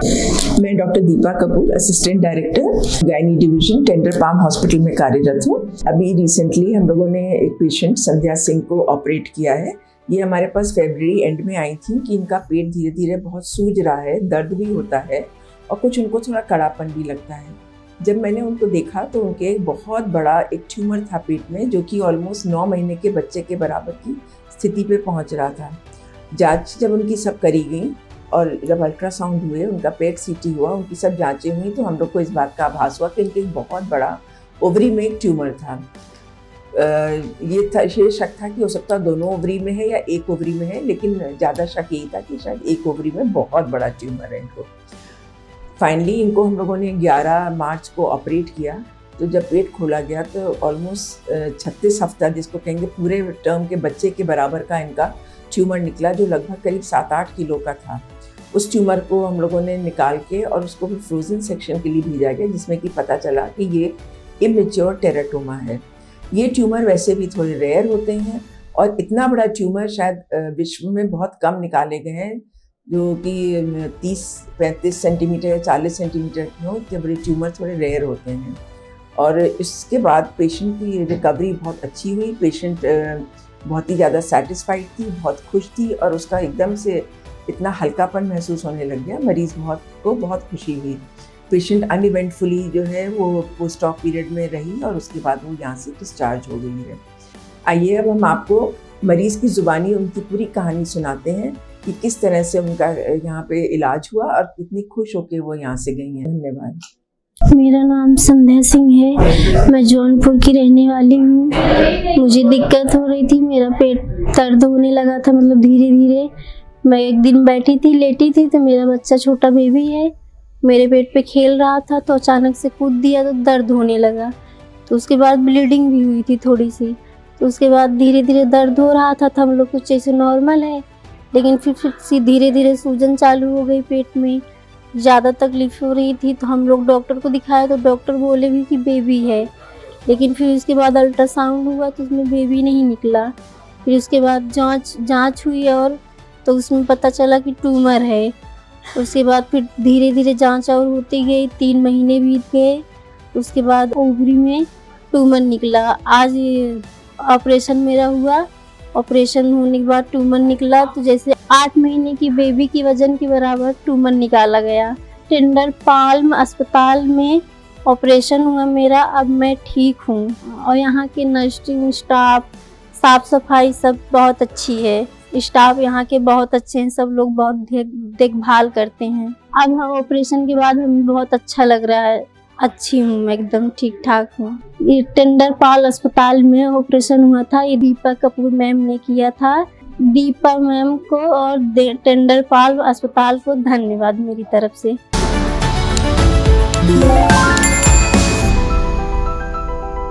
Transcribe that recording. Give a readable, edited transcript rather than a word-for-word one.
मैं doctor Deepa Kapoor, assistant director gynae division tender palm hospital में कार्यरत हूँ। अभी रिसेंटली हम लोगों ने एक पेशेंट संध्या सिंह को ऑपरेट किया है। ये हमारे पास फरवरी एंड में आई थी कि इनका पेट धीरे धीरे बहुत सूज रहा है, दर्द भी होता है और कुछ उनको थोड़ा कड़ापन भी लगता है। जब मैंने उनको देखा तो उनके बहुत बड़ा एक ट्यूमर था पेट में, जो कि ऑलमोस्ट 9 महीने के बच्चे के बराबर की स्थिति पे पहुंच रहा था। जांच जब उनकी सब करी गई और जब अल्ट्रासाउंड हुए, उनका पेट सीटी हुआ, उनकी सब जांचें हुई, तो हम लोग को इस बात का आभास हुआ कि इनके बहुत बड़ा ओवरी में एक ट्यूमर था। ये शक था कि हो सकता है दोनों ओवरी में है या एक ओवरी में है, लेकिन ज़्यादा शक यही था कि शायद एक ओवरी में बहुत बड़ा ट्यूमर है इनको। फाइनली इनको हम लोगों ने 11 मार्च को ऑपरेट किया। तो जब पेट खोला गया तो ऑलमोस्ट 36 हफ्ता, जिसको कहेंगे पूरे टर्म के बच्चे के बराबर का इनका ट्यूमर निकला, जो लगभग करीब 7-8 किलो का था। उस ट्यूमर को हम लोगों ने निकाल के और उसको फिर फ्रोजन सेक्शन के लिए भेजा गया, जिसमें कि पता चला कि ये इमेच्योर टेराटोमा है। ये ट्यूमर वैसे भी थोड़े रेयर होते हैं और इतना बड़ा ट्यूमर शायद विश्व में बहुत कम निकाले गए हैं, जो कि 30-35 सेंटीमीटर या 40 सेंटीमीटर के हों। इतने बड़े ट्यूमर थोड़े रेयर होते हैं। और इसके बाद पेशेंट की रिकवरी बहुत अच्छी हुई। पेशेंट बहुत ही ज़्यादा सेटिस्फाइड थी, बहुत खुश थी और उसका एकदम से इतना हल्कापन महसूस होने लग गया। मरीज़ बहुत खुशी हुई। पेशेंट अनइवेंटफुली जो है वो पोस्ट ऑप पीरियड में रही और उसके बाद वो यहाँ से डिस्चार्ज हो गई है। आइए अब हम आपको मरीज़ की ज़ुबानी उनकी पूरी कहानी सुनाते हैं कि किस तरह से उनका यहाँ पे इलाज हुआ और कितनी खुश होकर वो यहाँ से गई हैं। धन्यवाद। मेरा नाम संध्या सिंह है। मैं जौनपुर की रहने वाली हूँ। मुझे दिक्कत हो रही थी, मेरा पेट दर्द होने लगा था, मतलब धीरे धीरे। मैं एक दिन बैठी थी, लेटी थी, तो मेरा बच्चा छोटा बेबी है, मेरे पेट पे खेल रहा था, तो अचानक से कूद दिया तो दर्द होने लगा। तो उसके बाद ब्लीडिंग भी हुई थी थोड़ी सी। तो उसके बाद धीरे धीरे दर्द हो रहा था, तो हम लोग कुछ जैसे नॉर्मल है, लेकिन फिर धीरे धीरे सूजन चालू हो गई पेट में, ज़्यादा तकलीफ हो रही थी। तो हम लोग डॉक्टर को दिखाया तो डॉक्टर बोले भी कि बेबी है, लेकिन फिर उसके बाद अल्ट्रासाउंड हुआ तो उसमें बेबी नहीं निकला। फिर उसके बाद जांच हुई और तो उसमें पता चला कि ट्यूमर है। उसके बाद फिर धीरे धीरे जांच और होती गई, 3 महीने बीत गए। उसके बाद ओवरी में ट्यूमर निकला। आज ऑपरेशन मेरा हुआ। ऑपरेशन होने के बाद ट्यूमर निकला, तो जैसे 8 महीने की बेबी की वजन के बराबर ट्यूमर निकाला गया। टेंडर पाल्म अस्पताल में ऑपरेशन हुआ मेरा। अब मैं ठीक हूँ और यहाँ के नर्सिंग स्टाफ, साफ सफाई सब बहुत अच्छी है। स्टाफ यहाँ के बहुत अच्छे हैं, सब लोग बहुत देखभाल करते हैं। अब हम ऑपरेशन के बाद हमें बहुत अच्छा लग रहा है, अच्छी हूँ मैं, एकदम ठीक ठाक हूँ। ये टेंडर पाल अस्पताल में ऑपरेशन हुआ था, ये दीपा कपूर मैम ने किया था। दीपा मैम को और टेंडर पाल अस्पताल को धन्यवाद मेरी तरफ से।